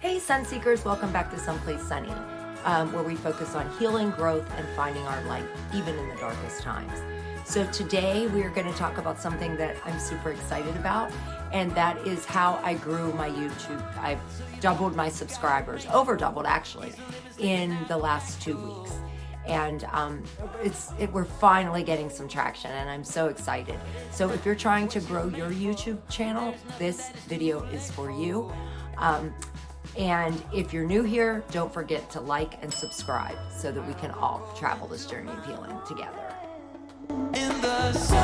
Hey Sun Seekers, welcome back to Someplace Sunny, where we focus on healing, growth, and finding our light, even in the darkest times. So today we are going to talk about something that I'm super excited about, and that is how I grew my YouTube. I've doubled my subscribers, over doubled actually, in the last 2 weeks. And we're finally getting some traction, and I'm so excited. So if you're trying to grow your YouTube channel, this video is for you. And if you're new here, don't forget to like and subscribe so that we can all travel this journey of healing together. In the sun,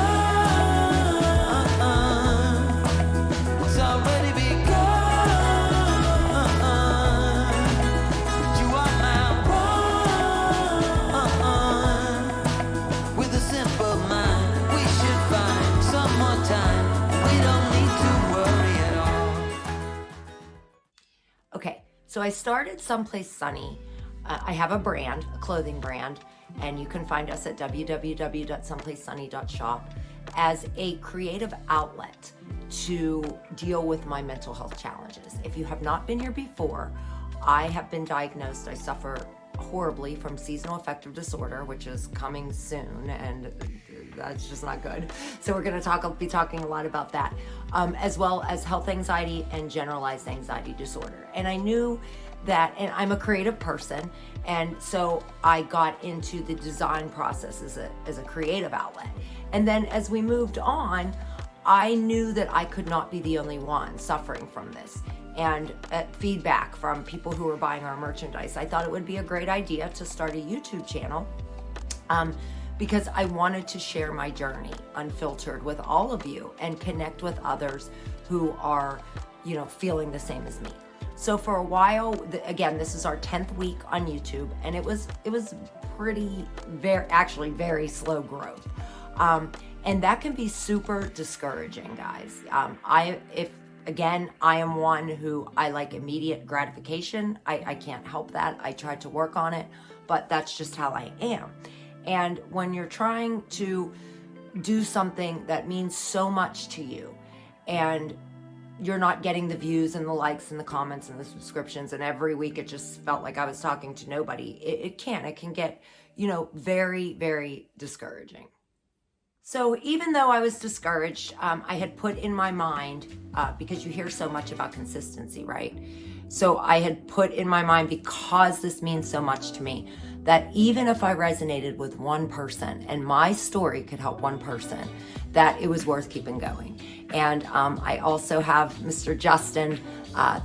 it's already begun. You are my one. With a simple mind, we should find some more time. We don't need to worry at all. Okay, so I started Someplace Sunny. I have a brand, a clothing brand, and you can find us at www.someplacesunny.shop as a creative outlet to deal with my mental health challenges. If you have not been here before, I have been diagnosed. I suffer horribly from seasonal affective disorder, which is coming soon, and that's just not good. So we're going to be talking a lot about that, as well as health anxiety and generalized anxiety disorder. And I knew that, and I'm a creative person, and so I got into the design process as a creative outlet. And then as we moved on, I knew that I could not be the only one suffering from this. And feedback from people who were buying our merchandise, I thought it would be a great idea to start a YouTube channel, because I wanted to share my journey unfiltered with all of you and connect with others who are, feeling the same as me. So for a while, again, this is our 10th week on YouTube, and it was very slow growth. And that can be super discouraging, guys. I am one who I like immediate gratification. I can't help that. I tried to work on it, but that's just how I am. And when you're trying to do something that means so much to you, and you're not getting the views and the likes and the comments and the subscriptions, and every week it just felt like I was talking to nobody, it can get, very, very discouraging. So even though I was discouraged, I had put in my mind, because you hear so much about consistency, right? So I had put in my mind, because this means so much to me, that even if I resonated with one person and my story could help one person, that it was worth keeping going. And I also have Mr. Justin,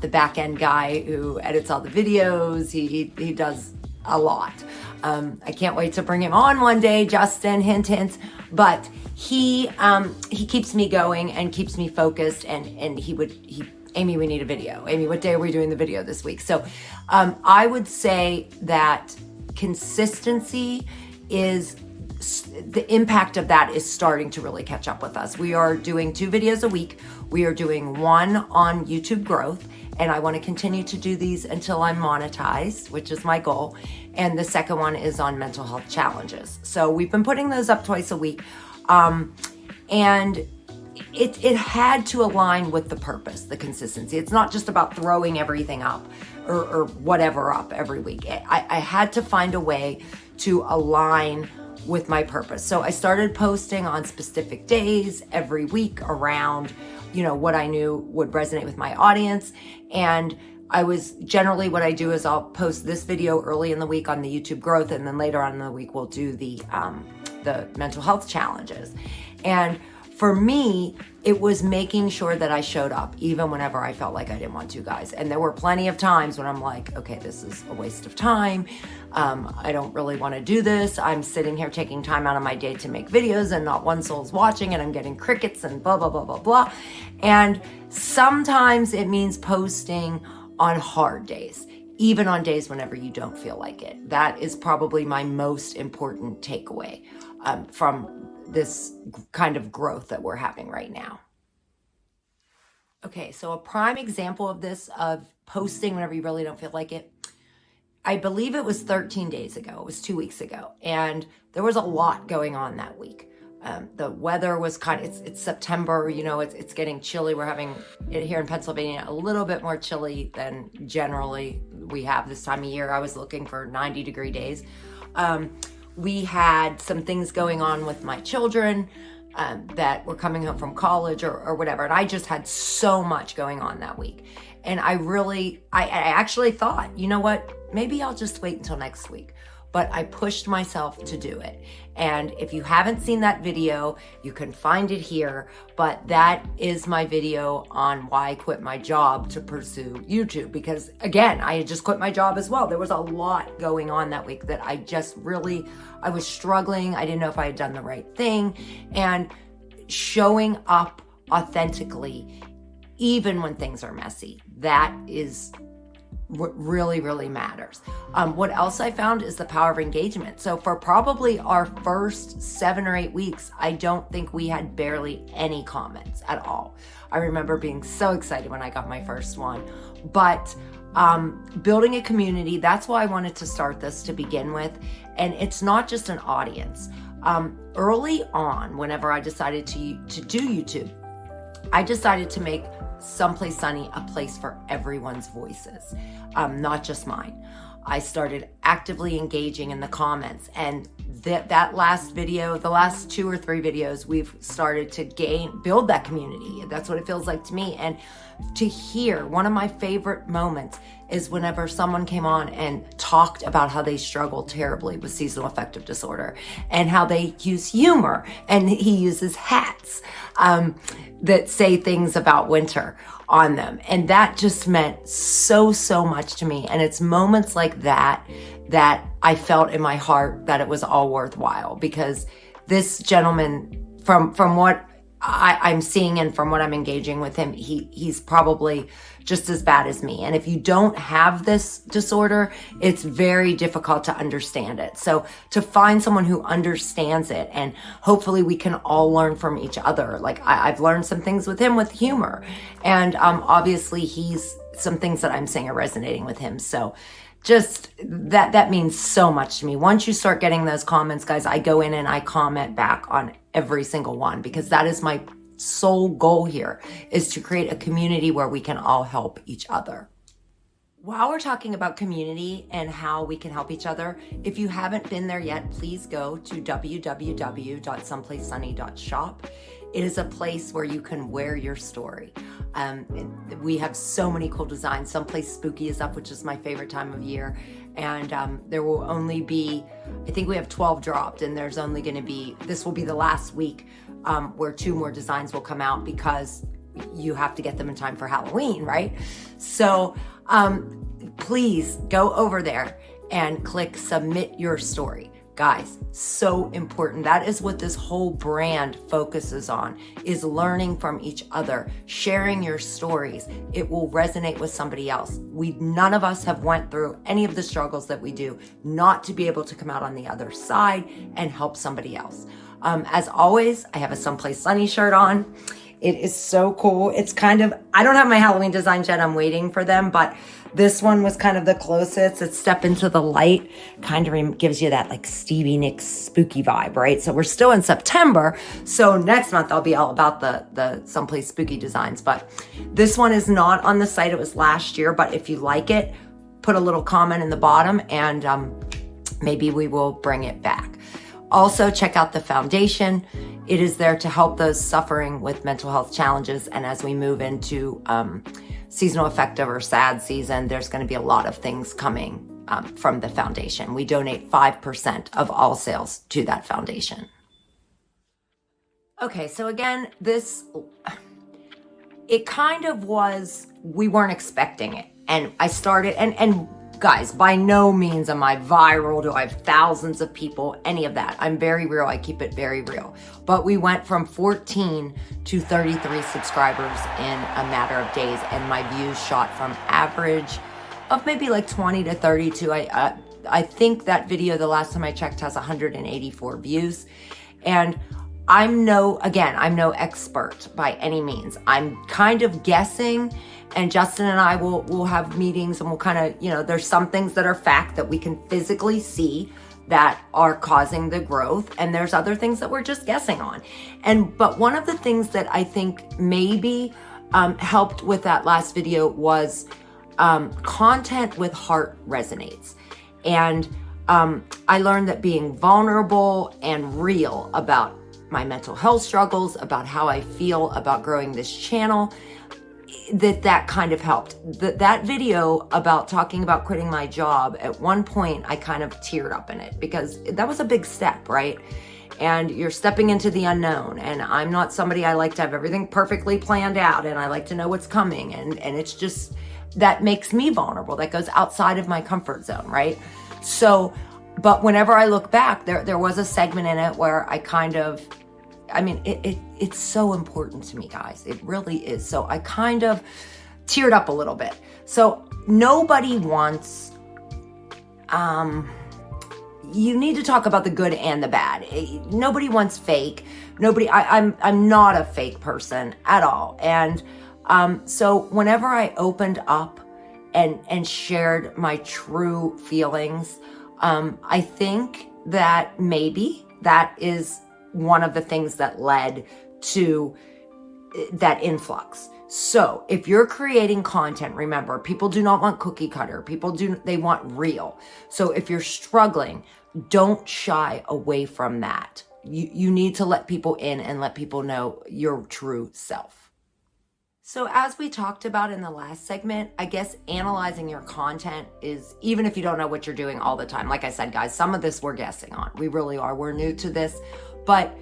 the back end guy who edits all the videos. He does a lot. I can't wait to bring him on one day, Justin, hint, hint. But he keeps me going and keeps me focused. And Amy, we need a video. Amy, what day are we doing the video this week? So I would say that consistency is, the impact of that is starting to really catch up with us. We are doing 2 videos a week. We are doing one on YouTube growth, and I want to continue to do these until I'm monetized, which is my goal. And the second one is on mental health challenges. So we've been putting those up twice a week. And it had to align with the purpose, the consistency. It's not just about throwing everything up or whatever up every week. I had to find a way to align with my purpose. So I started posting on specific days every week around, what I knew would resonate with my audience. And what I do is I'll post this video early in the week on the YouTube growth, and then later on in the week we'll do the mental health challenges. And for me, it was making sure that I showed up even whenever I felt like I didn't want to, guys. And there were plenty of times when I'm like, okay, this is a waste of time. I don't really want to do this. I'm sitting here taking time out of my day to make videos, and not one soul's watching, and I'm getting crickets and blah, blah, blah, blah, blah. And sometimes it means posting on hard days, even on days whenever you don't feel like it. That is probably my most important takeaway from this kind of growth that we're having right now. Okay, so a prime example of this, of posting whenever you really don't feel like it, I believe it was 13 days ago. It was 2 weeks ago. And there was a lot going on that week. The weather was it's September, it's getting chilly. We're having it here in Pennsylvania a little bit more chilly than generally we have this time of year. I was looking for 90-degree days. We had some things going on with my children that were coming home from college or whatever. And I just had so much going on that week. And I actually thought, you know what, maybe I'll just wait until next week. But I pushed myself to do it. And if you haven't seen that video, you can find it here. But that is my video on why I quit my job to pursue YouTube. Because again, I had just quit my job as well. There was a lot going on that week that I was struggling. I didn't know if I had done the right thing. And showing up authentically, even when things are messy, that is what really, really matters. What else I found is the power of engagement. So for probably our first 7 or 8 weeks, I don't think we had barely any comments at all. I remember being so excited when I got my first one. But building a community, that's why I wanted to start this to begin with. And it's not just an audience. Early on, whenever I decided to do YouTube, I decided to make Someplace Sunny a place for everyone's voices, not just mine. I started actively engaging in the comments, and that last video, the last 2 or 3 videos, we've started to build that community. That's what it feels like to me. And to hear, one of my favorite moments is whenever someone came on and talked about how they struggled terribly with seasonal affective disorder and how they use humor, and he uses hats that say things about winter on them. And that just meant so much to me. And it's moments like that I felt in my heart that it was all worthwhile, because this gentleman, from what I'm seeing and from what I'm engaging with him, he's probably just as bad as me. And if you don't have this disorder, it's very difficult to understand it. So to find someone who understands it, and hopefully we can all learn from each other. Like I've learned some things with him with humor, and obviously some things that I'm saying are resonating with him. So just that means so much to me. Once you start getting those comments, guys, I go in and I comment back on every single one, because that is my sole goal here, is to create a community where we can all help each other. While we're talking about community and how we can help each other, if you haven't been there yet, please go to www.someplacesunny.shop. It is a place where you can wear your story. We have so many cool designs. Someplace Spooky is up, which is my favorite time of year. And there will only be, I think we have 12 dropped, and there's only gonna be, this will be the last week where 2 more designs will come out, because you have to get them in time for Halloween, right? So please go over there and click submit your story. Guys, so important. That is what this whole brand focuses on, is learning from each other, sharing your stories. It will resonate with somebody else. None of us have went through any of the struggles that we do not to be able to come out on the other side and help somebody else. As always, I have a Someplace Sunny shirt on. It is so cool. It's kind of, I don't have my Halloween designs yet. I'm waiting for them, but this one was kind of the closest. It's Step Into the Light. Kind of gives you that like Stevie Nicks spooky vibe, right? So we're still in September. So next month I'll be all about the Someplace Spooky designs. But this one is not on the site. It was last year. But if you like it, put a little comment in the bottom, and maybe we will bring it back. Also, check out the foundation. It is there to help those suffering with mental health challenges. And as we move into seasonal affective or SAD season, there's going to be a lot of things coming from the foundation. We donate 5% of all sales to that foundation. Okay, so again, it kind of was, we weren't expecting it. And I started, and guys, by no means am I viral. Do I have thousands of people? Any of that. I'm very real. I keep it very real. But we went from 14 to 33 subscribers in a matter of days, and my views shot from average of maybe like 20 to 32. I think that video, the last time I checked, has 184 views. And I'm no expert by any means. I'm kind of guessing, and Justin and I will have meetings, and we'll kind of, there's some things that are fact that we can physically see that are causing the growth, and there's other things that we're just guessing on. But one of the things that I think maybe helped with that last video was content with heart resonates. And I learned that being vulnerable and real about my mental health struggles, about how I feel about growing this channel, that kind of helped. That video about talking about quitting my job, at one point I kind of teared up in it because that was a big step, right? And you're stepping into the unknown, and I'm not somebody, I like to have everything perfectly planned out, and I like to know what's coming, and it's just, that makes me vulnerable. That goes outside of my comfort zone, right? So, but whenever I look back, there was a segment in it where I kind of, I mean, it's so important to me, guys. It really is. So I kind of teared up a little bit. So nobody wants, you need to talk about the good and the bad. Nobody wants fake. I'm not a fake person at all. And so whenever I opened up and shared my true feelings, I think that maybe that is one of the things that led to that influx. So if you're creating content, remember, people do not want cookie cutter. They want real. So if you're struggling, don't shy away from that. You need to let people in and let people know your true self. So as we talked about in the last segment, I guess analyzing your content is, even if you don't know what you're doing all the time, like I said, guys, some of this we're guessing on. We really are. We're new to this. But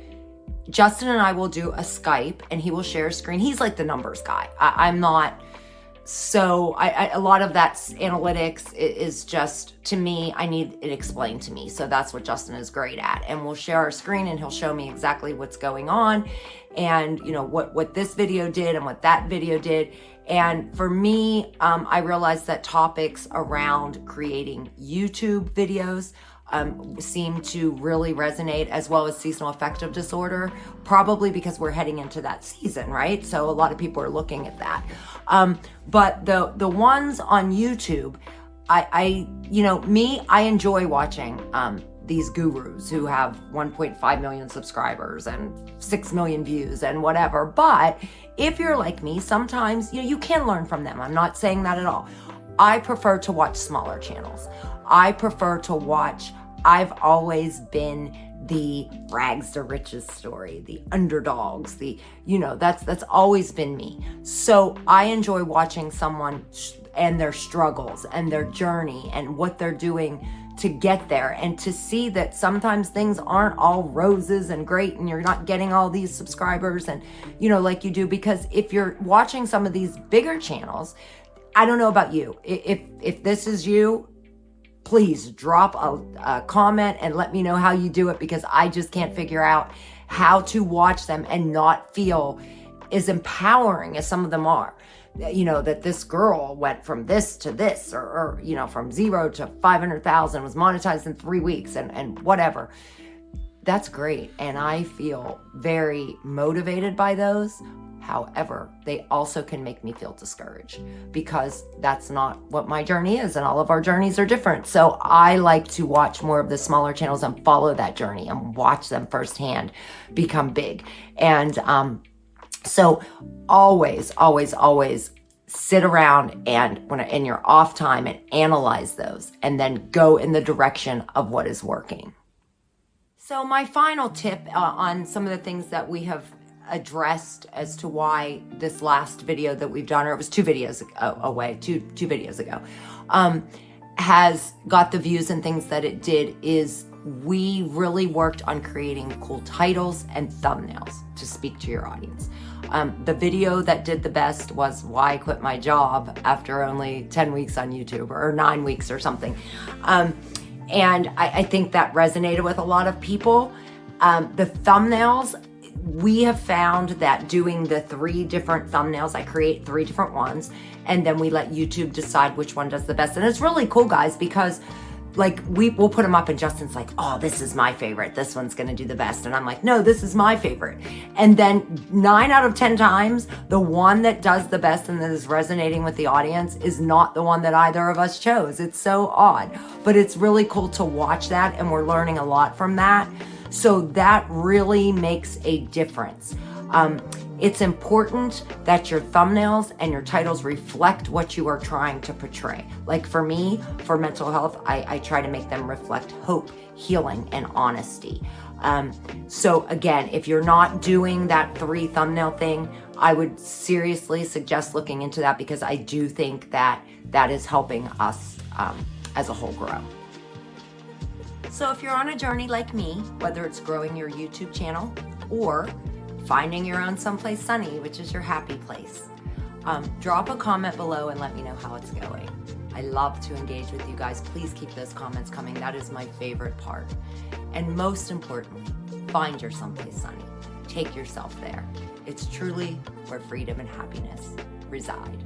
Justin and I will do a Skype, and he will share a screen. He's like the numbers guy. I'm not. So a lot of that analytics is just, to me, I need it explained to me. So that's what Justin is great at. And we'll share our screen, and he'll show me exactly what's going on, and what this video did and what that video did. And for me, I realized that topics around creating YouTube videos seem to really resonate, as well as seasonal affective disorder, probably because we're heading into that season, right? So a lot of people are looking at that. But the ones on YouTube, I enjoy watching these gurus who have 1.5 million subscribers and 6 million views and whatever. But if you're like me, sometimes you can learn from them. I'm not saying that at all. I prefer to watch smaller channels. I prefer to watch, I've always been the rags to riches story, the underdogs, that's always been me. So I enjoy watching someone and their struggles and their journey and what they're doing to get there, and to see that sometimes things aren't all roses and great, and you're not getting all these subscribers and like you do. Because if you're watching some of these bigger channels, I don't know about you, if this is you, please drop a comment and let me know how you do it, because I just can't figure out how to watch them and not feel as empowering as some of them are. That this girl went from this to this, or from 0 to 500,000, was monetized in 3 weeks and whatever. That's great. And I feel very motivated by those. However, they also can make me feel discouraged, because that's not what my journey is, and all of our journeys are different. So I like to watch more of the smaller channels and follow that journey and watch them firsthand become big. And so always sit around and in your off time and analyze those, and then go in the direction of what is working. So my final tip on some of the things that we have addressed as to why this last video that we've done, or it was two videos ago, has got the views and things that it did, is we really worked on creating cool titles and thumbnails to speak to your audience. The video that did the best was why I quit my job after only 10 weeks on YouTube, or 9 weeks or something. And I think that resonated with a lot of people. The thumbnails, we have found that doing the 3 different thumbnails, I create 3 different ones, and then we let YouTube decide which one does the best. And it's really cool, guys, because like we'll put them up and Justin's like, oh, this is my favorite. This one's going to do the best. And I'm like, no, this is my favorite. And then 9 out of 10 times, the one that does the best and that is resonating with the audience is not the one that either of us chose. It's so odd, but it's really cool to watch that. And we're learning a lot from that. So that really makes a difference. It's important that your thumbnails and your titles reflect what you are trying to portray. Like for me, for mental health, I try to make them reflect hope, healing, and honesty. So again, if you're not doing that 3 thumbnail thing, I would seriously suggest looking into that, because I do think that that is helping us as a whole grow. So if you're on a journey like me, whether it's growing your YouTube channel or finding your own someplace sunny, which is your happy place, drop a comment below and let me know how it's going. I love to engage with you guys. Please keep those comments coming. That is my favorite part. And most importantly, find your someplace sunny. Take yourself there. It's truly where freedom and happiness reside.